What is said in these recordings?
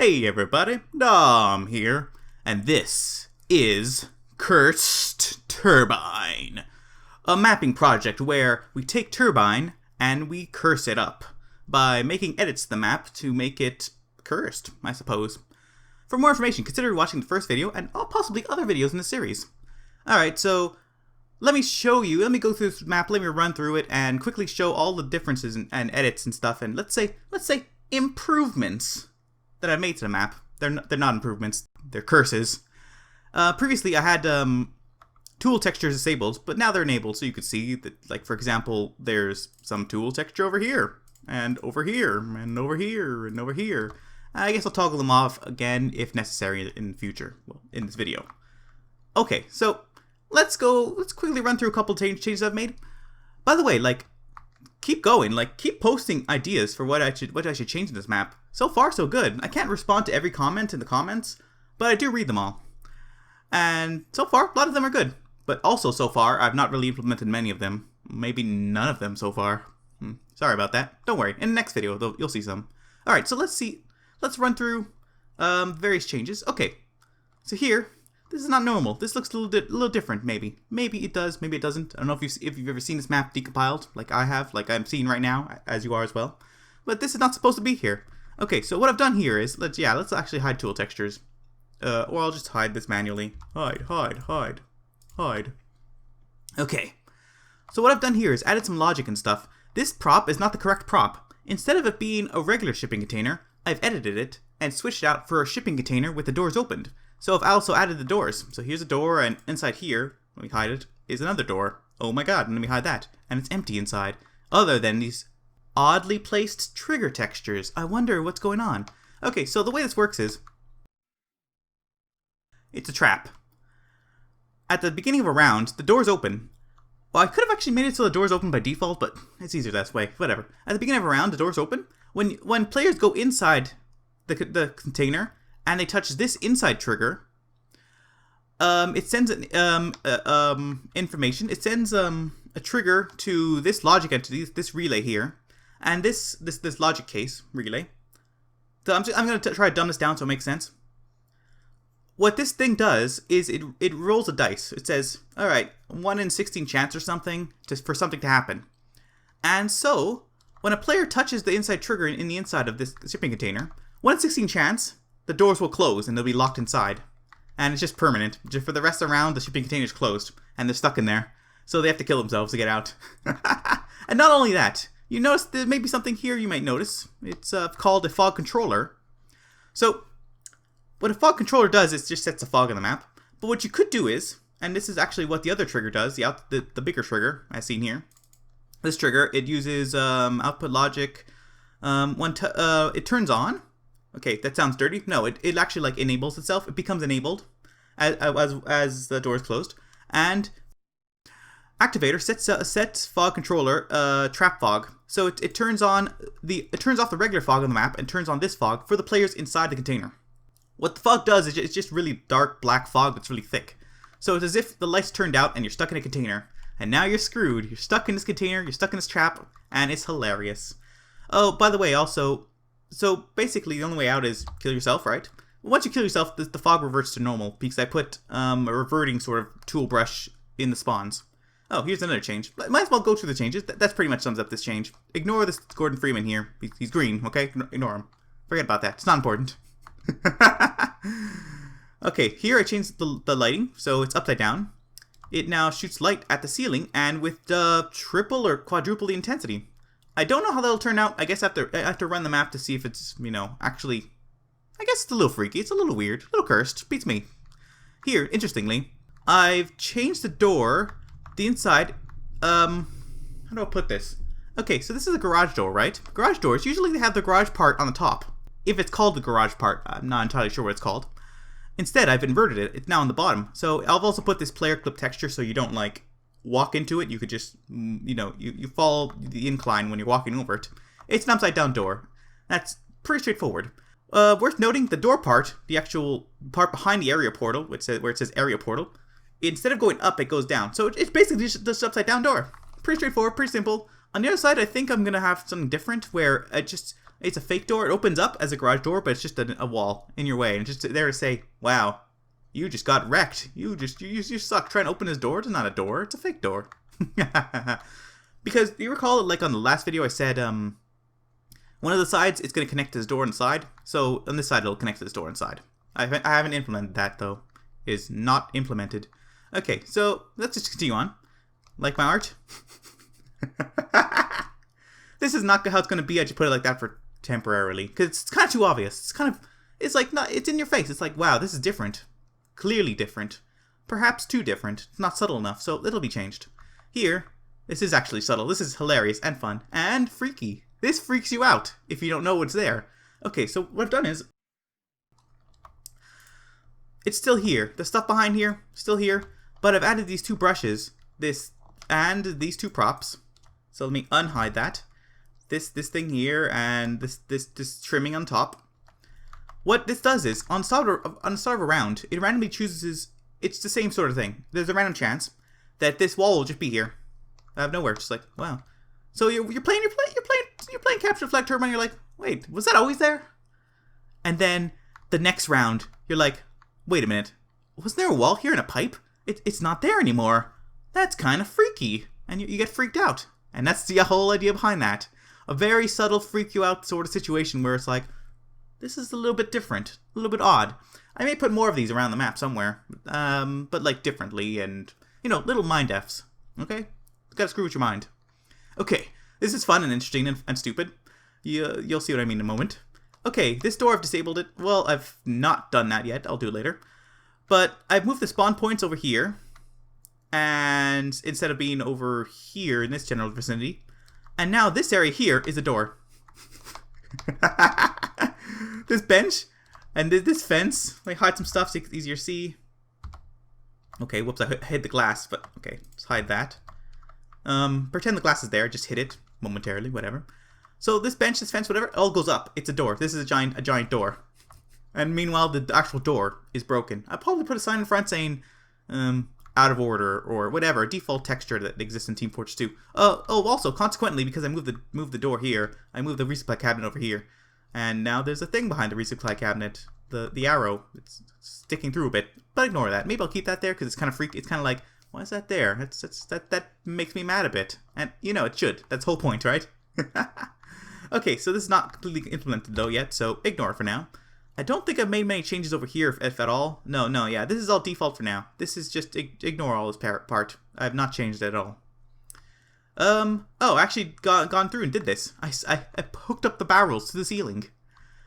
Hey everybody, Dom here, and this is Cursed Turbine, a mapping project where we take Turbine and we curse it up by making edits to the map to make it cursed, I suppose. For more information, consider watching the first video and possibly other videos in the series. Alright, so let me go through this map, let me run through it and quickly show all the differences and edits and stuff, and let's say improvements that I've made to the map. They're not improvements, they're curses. Previously I had tool textures disabled, but now they're enabled, so you could see that, like, for example, there's some tool texture over here, and over here, and over here, and over here. I guess I'll toggle them off again if necessary in the future, well, in this video. Okay, so let's quickly run through a couple changes I've made. By the way, keep going, keep posting ideas for what I should change in this map. So far, so good. I can't respond to every comment in the comments, but I do read them all. And so far, a lot of them are good. But also, so far, I've not really implemented many of them. Maybe none of them so far. Sorry about that. Don't worry. In the next video, you'll see some. Alright, so let's run through various changes. Okay, so here, this is not normal. This looks a little different, maybe. Maybe it does, maybe it doesn't. I don't know if you've ever seen this map decompiled, like I have, like I'm seeing right now, as you are as well. But this is not supposed to be here. Okay, so what I've done here is, let's actually hide tool textures. Or I'll just hide this manually. Hide. Okay, so what I've done here is added some logic and stuff. This prop is not the correct prop. Instead of it being a regular shipping container, I've edited it and switched it out for a shipping container with the doors opened. So I've also added the doors. So here's a door, and inside here, let me hide it, is another door. Oh my god, and let me hide that. And it's empty inside, other than these oddly placed trigger textures. I wonder what's going on. Okay, so the way this works is, it's a trap. At the beginning of a round, the doors open. Well, I could have actually made it so the doors open by default, but it's easier that way. Whatever. At the beginning of a round, the doors open. When players go inside the container and they touch this inside trigger, it sends information. It sends a trigger to this logic entity, this relay here, and this logic case relay. So I'm going to try to dumb this down so it makes sense. What this thing does is it rolls a dice. It says, all right, 1 in 16 chance or something for something to happen. And so when a player touches the inside trigger in the inside of this shipping container, 1 in 16 chance, the doors will close and they'll be locked inside. And it's just permanent. Just for the rest of the round, the shipping container is closed and they're stuck in there. So they have to kill themselves to get out. And not only that, you notice there may be something here you might notice. It's called a fog controller. So what a fog controller does is just sets a fog on the map. But what you could do is, and this is actually what the other trigger does, the bigger trigger, as seen here. This trigger, it uses output logic. It turns on. Okay, that sounds dirty. No, it actually enables itself. It becomes enabled as the door is closed. And activator sets fog controller trap fog. So it turns off the regular fog on the map and turns on this fog for the players inside the container. What the fog does is it's just really dark black fog that's really thick. So it's as if the lights turned out and you're stuck in a container. And now you're screwed. You're stuck in this container, you're stuck in this trap, and it's hilarious. Oh, by the way, also, so basically the only way out is kill yourself, right? Once you kill yourself, the fog reverts to normal because I put a reverting sort of tool brush in the spawns. Oh, here's another change. Might as well go through the changes. That's pretty much sums up this change. Ignore this Gordon Freeman here. He's green, okay? Ignore him. Forget about that. It's not important. Okay, here I changed the lighting, so it's upside down. It now shoots light at the ceiling and with triple or quadruple the intensity. I don't know how that'll turn out. I guess I have to run the map to see if it's, actually, I guess it's a little freaky. It's a little weird, a little cursed. Beats me. Here, interestingly, I've changed the door, the inside. How do I put this? Okay, so this is a garage door, right? Garage doors, usually they have the garage part on the top. If it's called the garage part, I'm not entirely sure what it's called. Instead, I've inverted it. It's now on the bottom. So I've also put this player clip texture so you don't walk into it. You could just, you follow the incline when you're walking over it. It's an upside down door. That's pretty straightforward. Worth noting, the door part, the actual part behind the area portal, where it says area portal, instead of going up, it goes down. So it's basically just this upside down door. Pretty straightforward, pretty simple. On the other side, I think I'm going to have something different where It's a fake door. It opens up as a garage door, but it's just a wall in your way. And just there to say, wow, you just got wrecked. You suck. Trying to open this door. It's not a door. It's a fake door. Because you recall, like on the last video, I said one of the sides it's going to connect to this door on the side. So on this side, it'll connect to this door inside. I haven't implemented that though. It is not implemented. Okay, so let's just continue on. Like my art. This is not how it's going to be. I just put it like that for temporarily because it's kind of too obvious. It's like not. It's in your face. It's like, wow, this is different. Clearly different. Perhaps too different. It's not subtle enough, so it'll be changed. Here, this is actually subtle. This is hilarious and fun and freaky. This freaks you out if you don't know what's there. Okay, so what I've done is it's still here. The stuff behind here, still here, but I've added these two brushes, this and these two props. So let me unhide that. This thing here and this trimming on top. What this does is on the start of a round, it randomly chooses. It's the same sort of thing. There's a random chance that this wall will just be here, out of nowhere. Just like, wow. So you're playing capture flag turbine. You're like, wait, was that always there? And then the next round, you're like, wait a minute, wasn't there a wall here and a pipe? It's not there anymore. That's kind of freaky, and you get freaked out. And that's the whole idea behind that. A very subtle freak you out sort of situation where it's like, this is a little bit different, a little bit odd. I may put more of these around the map somewhere, but like differently and, little mind Fs. Okay? Gotta screw with your mind. Okay, this is fun and interesting and stupid. You'll see what I mean in a moment. Okay, this door I've disabled it. Well, I've not done that yet. I'll do it later. But I've moved the spawn points over here. And instead of being over here in this general vicinity. And now this area here is a door. This bench and this fence. Like hide some stuff so it's easier to see. Okay, whoops, I hid the glass, but okay, let's hide that. Pretend the glass is there, just hit it momentarily, whatever. So this bench, this fence, whatever, it all goes up. It's a door. This is a giant door. And meanwhile, the actual door is broken. I'll probably put a sign in front saying, out of order or whatever, a default texture that exists in Team Fortress 2. Also, consequently, because I moved the door here, I moved the resupply cabinet over here, and now there's a thing behind the resupply cabinet, the arrow. It's sticking through a bit, but ignore that. Maybe I'll keep that there because it's kind of freaky. It's kind of like, why is that there? That makes me mad a bit, and it should. That's the whole point, right? Okay, so this is not completely implemented though yet, so ignore it for now. I don't think I've made many changes over here, if at all. No, yeah, this is all default for now. This is just, ignore all this part. I have not changed it at all. I actually gone through and did this. I hooked up the barrels to the ceiling.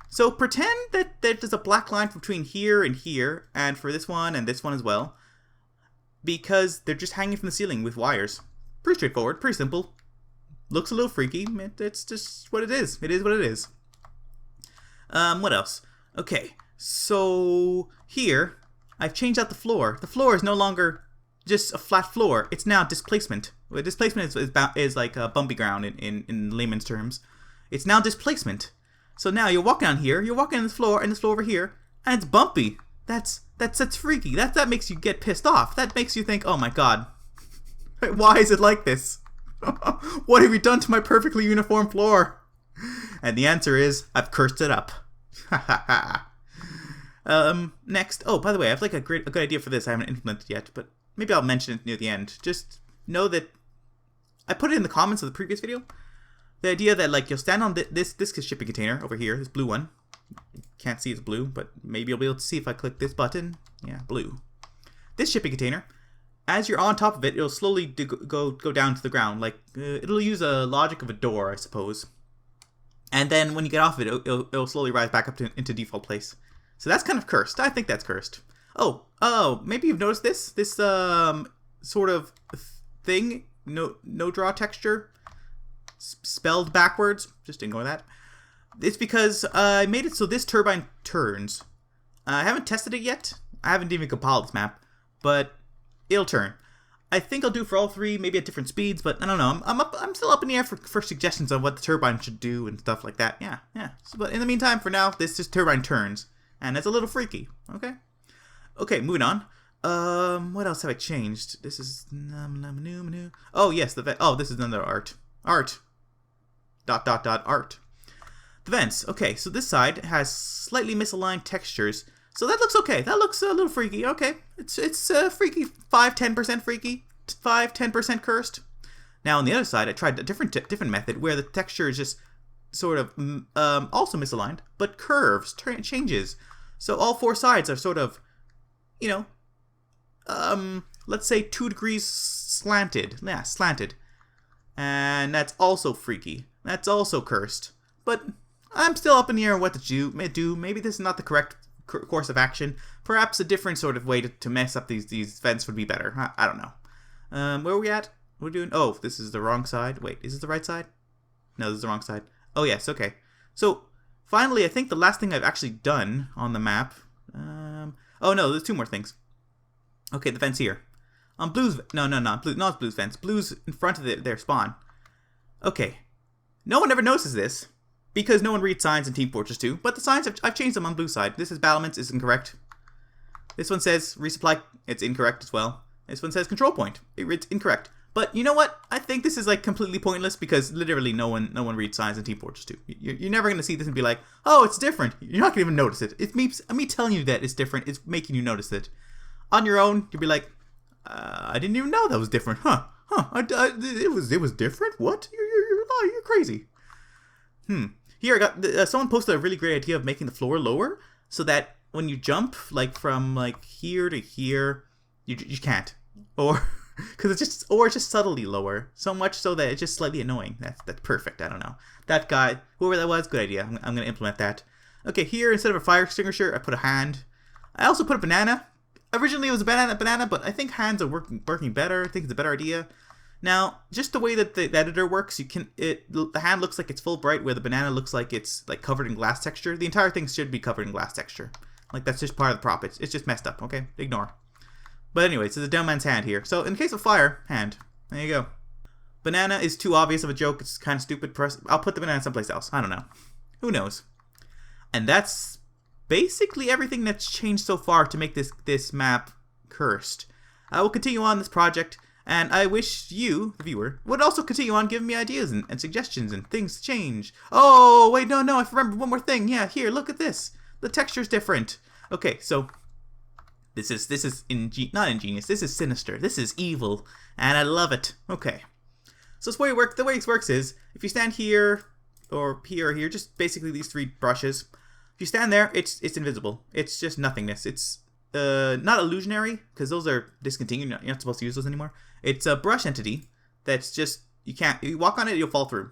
So pretend that there's a black line between here, and for this one and this one as well. Because they're just hanging from the ceiling with wires. Pretty straightforward, pretty simple. Looks a little freaky. It's just what it is. It is what it is. What else? Okay, so here, I've changed out the floor. The floor is no longer just a flat floor. It's now displacement. Displacement is like a bumpy ground in layman's terms. It's now displacement. So now you're walking on here, you're walking on this floor, and this floor over here, and it's bumpy. That's freaky. That makes you get pissed off. That makes you think, oh my god, why is it like this? What have you done to my perfectly uniform floor? And the answer is, I've cursed it up. Next. Oh, by the way, I have like a good idea for this. I haven't implemented yet, but maybe I'll mention it near the end. Just know that I put it in the comments of the previous video. The idea that like you'll stand on this shipping container over here, this blue one. Can't see it's blue, but maybe you'll be able to see if I click this button. Yeah, blue. This shipping container, as you're on top of it, it'll slowly go down to the ground. Like it'll use a logic of a door, I suppose. And then when you get off of it, it'll slowly rise back up into default place. So that's kind of cursed. I think that's cursed. Oh, maybe you've noticed this sort of thing, no draw texture, spelled backwards. Just ignore that. It's because I made it so this turbine turns. I haven't tested it yet. I haven't even compiled this map, but it'll turn. I think I'll do for all three, maybe at different speeds, but I don't know. I'm still up in the air for suggestions on what the turbine should do and stuff like that. Yeah. So, but in the meantime, for now, this just turbine turns, and it's a little freaky. Okay, moving on. What else have I changed? This is oh yes, this is another art. Art. ... art. The vents. Okay, so this side has slightly misaligned textures. So that looks okay. That looks a little freaky. Okay, it's freaky. 5-10% freaky. 5-10% cursed. Now on the other side, I tried a different method where the texture is just sort of also misaligned, but curves, changes. So all four sides are sort of, you know, let's say 2 degrees slanted. Yeah, slanted. And that's also freaky. That's also cursed. But I'm still up in the air on what to do. Maybe this is not the correct course of action. Perhaps a different sort of way to mess up these vents would be better. I don't know. Where are we at? We're doing... Oh, this is the wrong side. Wait, is this the right side? No, this is the wrong side. Oh, yes, okay. So, finally, I think the last thing I've actually done on the map... oh, no, there's 2 more things. Okay, the vents here. On Blue's... No, not Blue's vents. Blue's in front of their spawn. Okay. No one ever notices this, because no one reads signs in Team Fortress 2, but the signs, I've changed them on Blue's side. This is battlements, is incorrect. This one says resupply, it's incorrect as well. This one says control point, it's incorrect. But you know what? I think this is like completely pointless because literally no one reads signs in Team Fortress 2. You're never going to see this and be like, oh, it's different. You're not going to even notice it. It's me telling you that it's different. It's making you notice it. On your own, you'll be like, I didn't even know that was different. It was different? What? You're crazy. Here, I got someone posted a really great idea of making the floor lower so that when you jump, like from like here to here, you can't. Or... Because it's just subtly lower, so much so that it's just slightly annoying. That's perfect. I don't know. That guy, whoever that was, good idea. I'm gonna implement that. Okay, here instead of a fire extinguisher, I put a hand. I also put a banana. Originally it was a banana, but I think hands are working better. I think it's a better idea. Now, just the way that the editor works, the hand looks like it's full bright, where the banana looks like it's like covered in glass texture. The entire thing should be covered in glass texture. Like that's just part of the prop. It's just messed up. Okay, ignore. But anyways, there's a dumb man's hand here. So in case of fire, hand. There you go. Banana is too obvious of a joke. It's kind of stupid. I'll put the banana someplace else. I don't know. Who knows? And that's basically everything that's changed so far to make this map cursed. I will continue on this project, and I wish you, the viewer, would also continue on giving me ideas and suggestions and things to change. Oh, wait, no, I remember one more thing. Yeah, here, look at this. The texture's different. Okay, so... This is not ingenious. This is sinister. This is evil, and I love it. Okay, so the way it works is if you stand here or here, just basically these 3 brushes. If you stand there, it's invisible. It's just nothingness. It's not illusionary because those are discontinued. You're not supposed to use those anymore. It's a brush entity that's just you can't. If you walk on it, you'll fall through.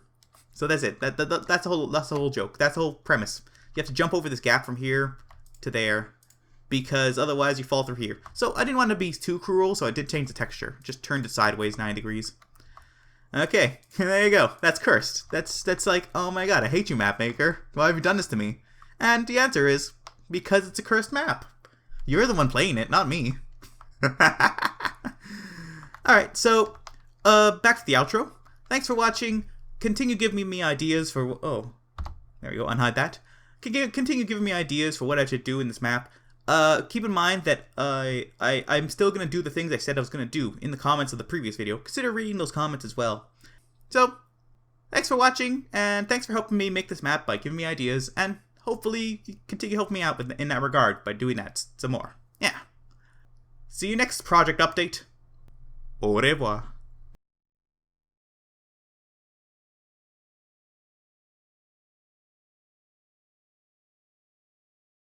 So that's it. That's the whole joke. That's the whole premise. You have to jump over this gap from here to there, because otherwise you fall through here. So I didn't want to be too cruel, so I did change the texture. Just turned it sideways 9 degrees. Okay, there you go. That's cursed. That's like, oh my god, I hate you, map maker. Why have you done this to me? And the answer is, because it's a cursed map. You're the one playing it, not me. Alright, so, back to the outro. Thanks for watching. Continue giving me ideas for... Oh, there we go, unhide that. Continue giving me ideas for what I should do in this map. Keep in mind that I'm still going to do the things I said I was going to do in the comments of the previous video. Consider reading those comments as well. So, thanks for watching, and thanks for helping me make this map by giving me ideas, and hopefully you continue helping me out in that regard by doing that some more. Yeah. See you next project update. Au revoir.